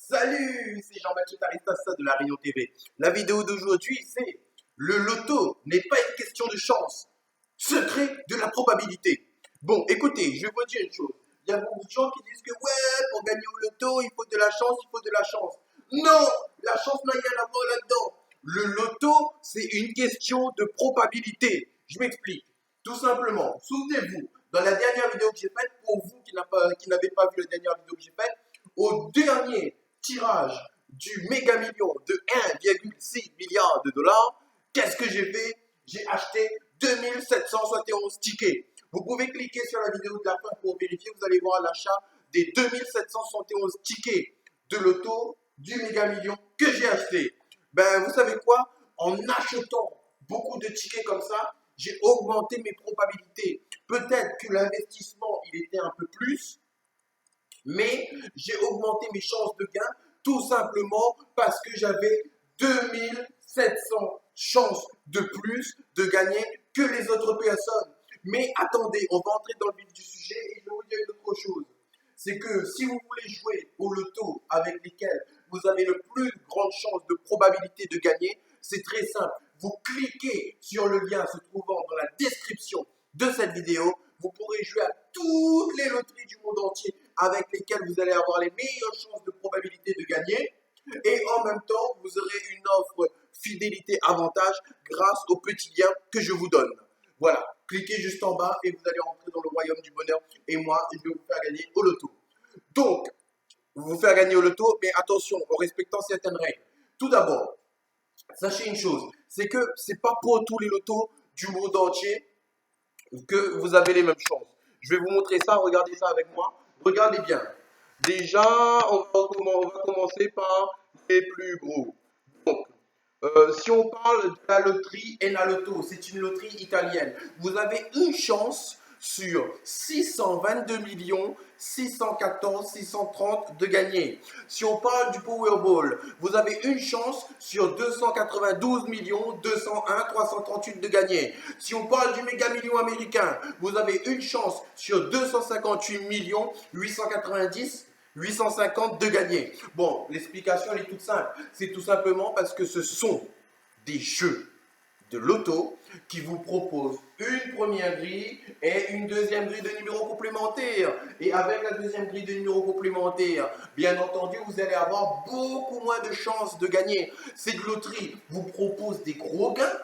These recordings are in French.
Salut, c'est Jean-Mathieu Taristassa de La Réunion TV. La vidéo d'aujourd'hui, c'est le loto n'est pas une question de chance, secret de la probabilité. Bon, écoutez, je vais vous dire une chose. Il y a beaucoup de gens qui disent que ouais, pour gagner au loto, il faut de la chance, il faut de la chance. Non, la chance n'a rien à voir là-dedans. Le loto, c'est une question de probabilité. Je m'explique. Tout simplement, souvenez-vous, dans la dernière vidéo que j'ai faite, pour vous qui n'avez pas vu la dernière vidéo que j'ai faite, au dernier tirage du méga million de 1,6 milliard de dollars, qu'est-ce que j'ai fait? J'ai acheté 2771 tickets. Vous pouvez cliquer sur la vidéo de la fin pour vérifier, vous allez voir l'achat des 2771 tickets de loto du méga million que j'ai acheté. Ben, vous savez quoi? En achetant beaucoup de tickets comme ça, j'ai augmenté mes probabilités. Peut-être que l'investissement, il était un peu plus, mais j'ai augmenté mes chances de gain tout simplement parce que j'avais 2700 chances de plus de gagner que les autres personnes. Mais attendez, on va entrer dans le vif du sujet et je vais vous dire une autre chose. C'est que si vous voulez jouer au loto avec lesquels vous avez le plus grande chance de probabilité de gagner, c'est très simple. Vous cliquez sur le lien se trouvant dans la description de cette vidéo. Vous pourrez jouer à toutes les loteries du monde entier avec lesquelles vous allez avoir les meilleures chances de probabilité de gagner. Et en même temps, vous aurez une offre fidélité avantage grâce au petit lien que je vous donne. Voilà, cliquez juste en bas et vous allez rentrer dans le royaume du bonheur. Et moi, je vais vous faire gagner au loto. Donc, vous faire gagner au loto, mais attention, en respectant certaines règles. Tout d'abord, sachez une chose, c'est que c'est pas pour tous les lotos du monde entier que vous avez les mêmes chances. Je vais vous montrer ça, regardez ça avec moi. Regardez bien. Déjà, on va commencer par les plus gros. Donc, si on parle de la loterie Enalotto, c'est une loterie italienne. Vous avez une chance sur 622 millions 614 630 de gagner. Si on parle du Powerball, vous avez une chance sur 292 millions 201 338 de gagner. Si on parle du méga million américain, vous avez une chance sur 258 millions 890 850 de gagner. Bon, l'explication elle est toute simple. C'est tout simplement parce que ce sont des jeux de loto qui vous proposent une première grille et une deuxième grille de numéros complémentaires. Et avec la deuxième grille de numéros complémentaires, bien entendu, vous allez avoir beaucoup moins de chances de gagner. Cette loterie vous propose des gros gains,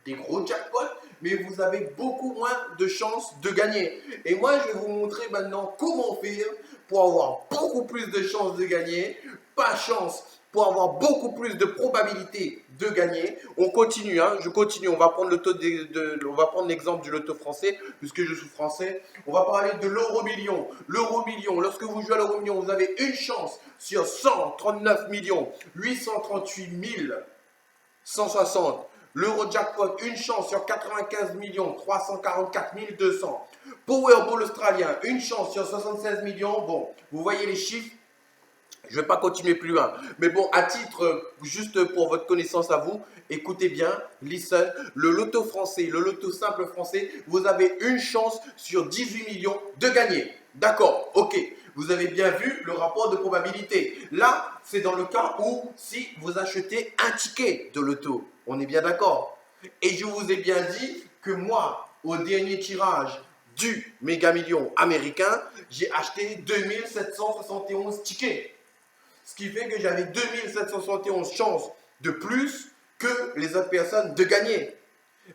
des gros jackpots, mais vous avez beaucoup moins de chances de gagner. Et moi, je vais vous montrer maintenant comment faire pour avoir beaucoup plus de chances de gagner, pas chance, pour avoir beaucoup plus de probabilité de gagner. On continue, hein, je continue. On va prendre on va prendre l'exemple du loto français, puisque je suis français. On va parler de l'euro million. L'euro million, lorsque vous jouez à l'euro million, vous avez une chance sur 139 millions 838 160. L'Euro-Jackpot, une chance sur 95 millions 344 200. Powerball australien, une chance sur 76 millions. Bon, vous voyez les chiffres. Je ne vais pas continuer plus loin. Mais bon, à titre, juste pour votre connaissance à vous, écoutez bien, listen, le loto français, le loto simple français, vous avez une chance sur 18 millions de gagner. D'accord, ok. Vous avez bien vu le rapport de probabilité. Là, c'est dans le cas où si vous achetez un ticket de loto. On est bien d'accord. Et je vous ai bien dit que moi, au dernier tirage du méga million américain, j'ai acheté 2771 tickets. Ce qui fait que j'avais 2771 chances de plus que les autres personnes de gagner.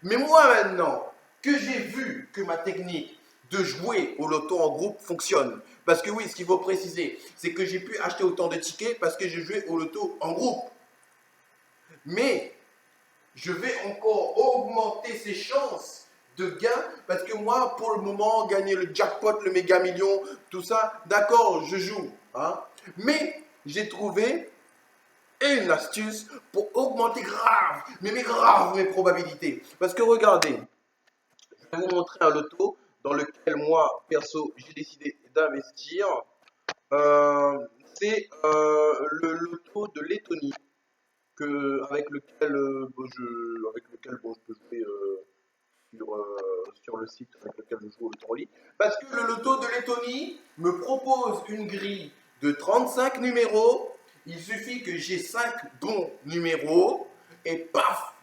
Mais moi maintenant que j'ai vu que ma technique de jouer au loto en groupe fonctionne, parce que oui, ce qu'il faut préciser, c'est que j'ai pu acheter autant de tickets parce que j'ai joué au loto en groupe. Mais je vais encore augmenter ces chances de gain parce que moi, pour le moment, gagner le jackpot, le méga million, tout ça, d'accord, je joue. Hein, mais j'ai trouvé une astuce pour augmenter grave, mais grave mes probabilités. Parce que regardez, je vais vous montrer un loto dans lequel moi, perso, j'ai décidé d'investir. Euh, c'est le loto de Lettonie avec lequel bon, je peux jouer sur le site avec lequel je joue au loto en ligne. Parce que le loto de Lettonie me propose une grille de 35 numéros. Il suffit que j'ai 5 bons numéros et paf,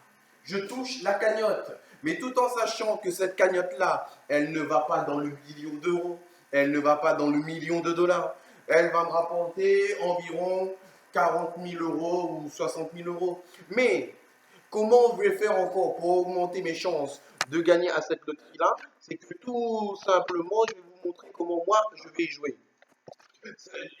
je touche la cagnotte. Mais tout en sachant que cette cagnotte-là, elle ne va pas dans le million d'euros, elle ne va pas dans le million de dollars. Elle va me rapporter environ 40 000 euros ou 60 000 euros. Mais comment je vais faire encore pour augmenter mes chances de gagner à cette loterie-là? C'est que tout simplement, je vais vous montrer comment moi je vais y jouer.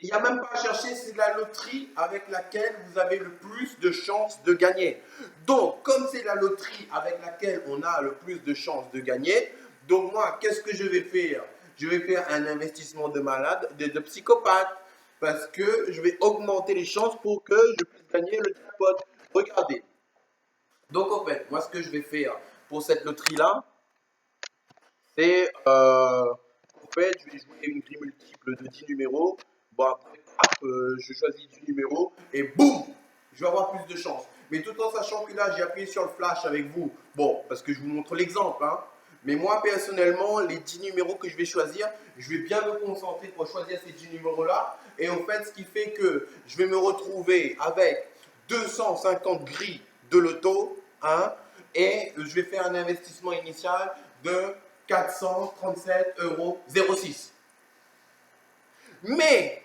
Il n'y a même pas à chercher, c'est la loterie avec laquelle vous avez le plus de chances de gagner. Donc, comme c'est la loterie avec laquelle on a le plus de chances de gagner, donc moi, qu'est-ce que je vais faire? Je vais faire un investissement de malade, de psychopathe, parce que je vais augmenter les chances pour que je puisse gagner le jackpot. Regardez. Donc, en fait, moi, ce que je vais faire pour cette loterie-là, c'est, en fait, je vais jouer une grille multiple de 10 numéros. Bon, après, je choisis 10 numéros et boum, je vais avoir plus de chance. Mais tout en sachant que là, j'ai appuyé sur le flash avec vous. Bon, parce que je vous montre l'exemple, hein. Mais moi, personnellement, les 10 numéros que je vais choisir, je vais bien me concentrer pour choisir ces 10 numéros-là. Et en fait, ce qui fait que je vais me retrouver avec 250 grilles de loto, hein, et je vais faire un investissement initial de 437,06 €. Mais,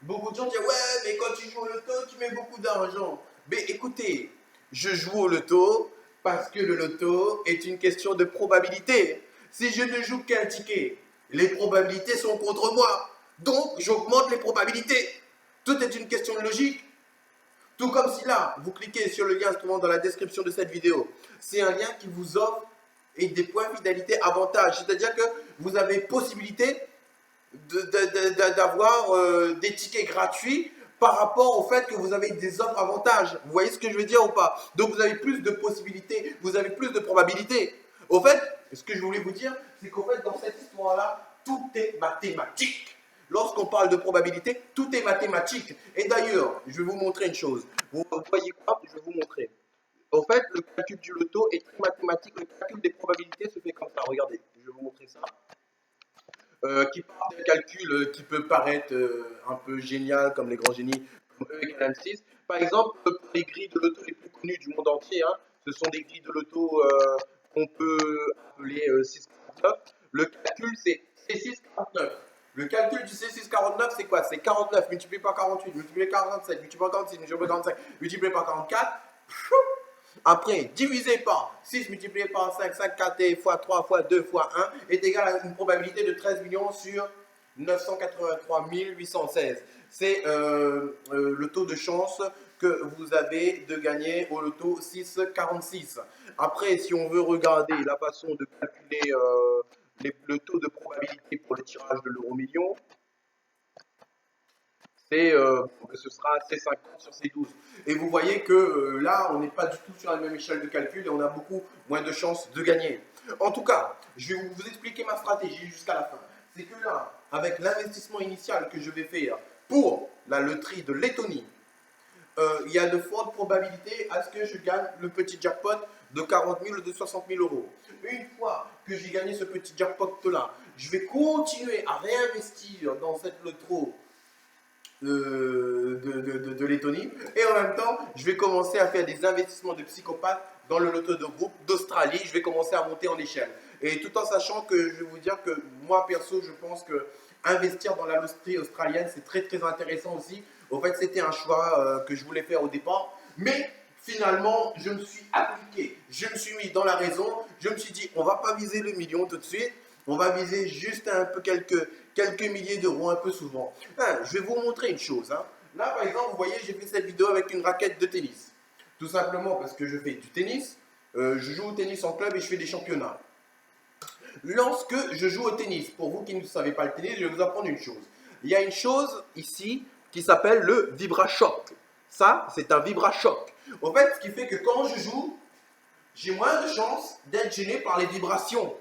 beaucoup de gens disent, ouais, mais quand tu joues au loto, tu mets beaucoup d'argent. Mais écoutez, je joue au loto parce que le loto est une question de probabilité. Si je ne joue qu'un ticket, les probabilités sont contre moi. Donc, j'augmente les probabilités. Tout est une question de logique. Tout comme si là, vous cliquez sur le lien se trouvant dans la description de cette vidéo. C'est un lien qui vous offre et des points fidélité avantage. C'est-à-dire que vous avez possibilité d'avoir des tickets gratuits par rapport au fait que vous avez des offres avantages. Vous voyez ce que je veux dire ou pas? Donc vous avez plus de possibilités, vous avez plus de probabilités. Au fait, ce que je voulais vous dire, c'est qu'au fait, dans cette histoire-là, tout est mathématique. Lorsqu'on parle de probabilité, tout est mathématique. Et d'ailleurs, je vais vous montrer une chose. Vous voyez quoi? Je vais vous montrer. En fait, le calcul du loto est très mathématique. Le calcul des probabilités se fait comme ça. Regardez, je vais vous montrer ça. Qui part d'un calcul qui peut paraître un peu génial, comme les grands génies, comme E égale M6. Par exemple, pour les grilles de loto les plus connues du monde entier, hein, ce sont des grilles de loto qu'on peut appeler 649. Le calcul, c'est C649. Le calcul du C649, c'est quoi? C'est 49 multiplié par 48, multiplié par 47, multiplié par 46, multiplié par 45, multiplié par 44. Après, divisé par 6 multiplié par 5, 5 4 fois 3 fois 2 fois 1 est égal à une probabilité de 13 millions sur 983 816. C'est le taux de chance que vous avez de gagner au loto 646. Après, si on veut regarder la façon de calculer le taux de probabilité pour le tirage de l'euro million, ce sera C50 sur C12. Et vous voyez que là, on n'est pas du tout sur la même échelle de calcul et on a beaucoup moins de chances de gagner. En tout cas, je vais vous expliquer ma stratégie jusqu'à la fin. C'est que là, avec l'investissement initial que je vais faire pour la loterie de Lettonie, il y a de fortes probabilités à ce que je gagne le petit jackpot de 40 000 ou de 60 000 euros. Une fois que j'ai gagné ce petit jackpot-là, je vais continuer à réinvestir dans cette loterie de Lettonie. Et en même temps, je vais commencer à faire des investissements de psychopathe dans le loto de groupe d'Australie. Je vais commencer à monter en échelle. Et tout en sachant que je vais vous dire que moi, perso, je pense que investir dans la loterie australienne, c'est très très intéressant aussi. En fait, c'était un choix que je voulais faire au départ. Mais finalement, je me suis appliqué. Je me suis mis dans la raison. Je me suis dit, on va pas viser le million tout de suite. On va viser juste un peu quelques milliers d'euros un peu souvent. Hein, je vais vous montrer une chose. Hein. Là, par exemple, vous voyez, j'ai fait cette vidéo avec une raquette de tennis. Tout simplement parce que je fais du tennis. Je joue au tennis en club et je fais des championnats. Lorsque je joue au tennis, pour vous qui ne savez pas le tennis, je vais vous apprendre une chose. Il y a une chose ici qui s'appelle le VibraShock. Ça, c'est un VibraShock. En fait, ce qui fait que quand je joue, j'ai moins de chances d'être gêné par les vibrations.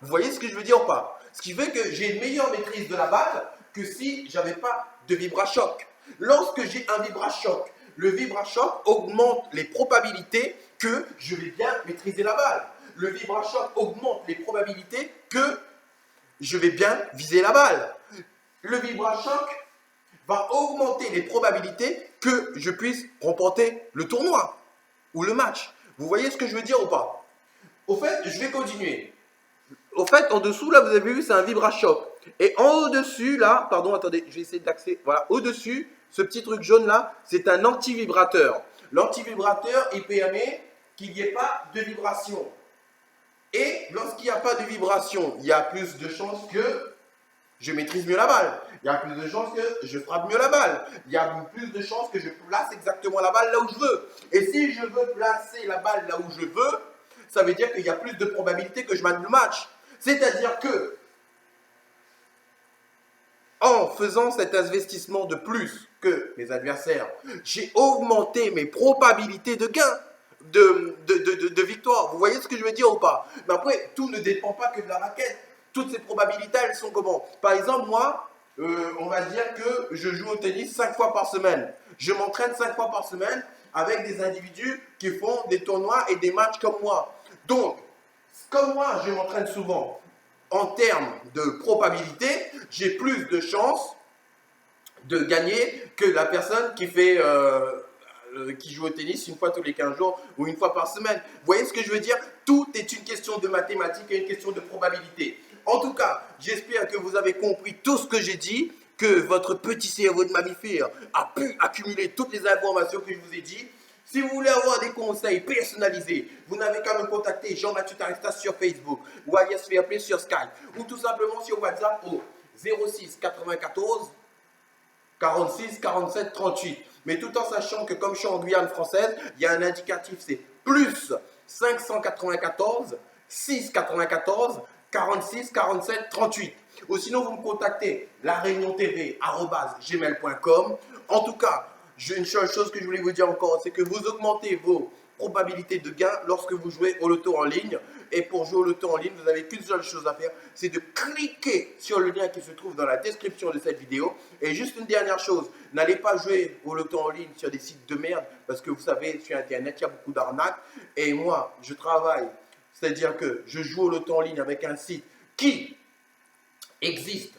Vous voyez ce que je veux dire ou pas? Ce qui fait que j'ai une meilleure maîtrise de la balle que si j'avais pas de VibraShock. Lorsque j'ai un VibraShock, le VibraShock augmente les probabilités que je vais bien maîtriser la balle. Le VibraShock augmente les probabilités que je vais bien viser la balle. Le VibraShock va augmenter les probabilités que je puisse remporter le tournoi ou le match. Vous voyez ce que je veux dire ou pas? Au fait, je vais continuer. Au fait, en dessous, là, vous avez vu, c'est un VibraShock. Et en au-dessus, là, pardon, attendez, je vais essayer d'accéder. Voilà, au-dessus, ce petit truc jaune là, c'est un anti-vibrateur. L'anti-vibrateur, il permet qu'il n'y ait pas de vibration. Et lorsqu'il n'y a pas de vibration, il y a plus de chances que je maîtrise mieux la balle. Il y a plus de chances que je frappe mieux la balle. Il y a plus de chances que je place exactement la balle là où je veux. Et si je veux placer la balle là où je veux, ça veut dire qu'il y a plus de probabilité que je gagne le match. C'est-à-dire que, en faisant cet investissement de plus que mes adversaires, j'ai augmenté mes probabilités de gain, de victoire. Vous voyez ce que je veux dire ou pas? Mais après, tout ne dépend pas que de la raquette. Toutes ces probabilités, elles sont comment? Par exemple, moi, on va dire que je joue au tennis 5 fois par semaine. Je m'entraîne 5 fois par semaine avec des individus qui font des tournois et des matchs comme moi. Donc, comme moi, je m'entraîne souvent, en termes de probabilité, j'ai plus de chances de gagner que la personne qui joue au tennis une fois tous les 15 jours ou une fois par semaine. Vous voyez ce que je veux dire? Tout est une question de mathématiques et une question de probabilité. En tout cas, j'espère que vous avez compris tout ce que j'ai dit, que votre petit cerveau de mammifère a pu accumuler toutes les informations que je vous ai dit. Si vous voulez avoir des conseils personnalisés, vous n'avez qu'à me contacter Jean-Mathieu Taristas sur Facebook ou Alias Fairplay sur Skype ou tout simplement sur WhatsApp au 06 94 46 47 38. Mais tout en sachant que comme je suis en Guyane française, il y a un indicatif, c'est plus 594 694 46 47 38. Ou sinon, vous me contactez lareuniontv@gmail.com. En tout cas, une seule chose que je voulais vous dire encore, c'est que vous augmentez vos probabilités de gain lorsque vous jouez au loto en ligne. Et pour jouer au loto en ligne, vous n'avez qu'une seule chose à faire, c'est de cliquer sur le lien qui se trouve dans la description de cette vidéo. Et juste une dernière chose, n'allez pas jouer au loto en ligne sur des sites de merde, parce que vous savez, sur Internet, il y a beaucoup d'arnaques. Et moi, je travaille, c'est-à-dire que je joue au loto en ligne avec un site qui existe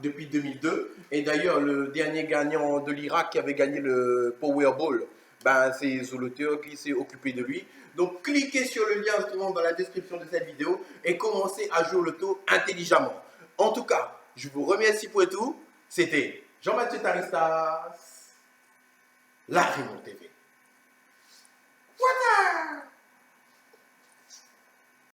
depuis 2002. Et d'ailleurs, le dernier gagnant de l'Irak qui avait gagné le Powerball, ben, c'est Zoloteur qui s'est occupé de lui. Donc, cliquez sur le lien dans la description de cette vidéo et commencez à jouer au loto intelligemment. En tout cas, je vous remercie pour tout. C'était Jean-Mathieu Taristas, La Raymond TV.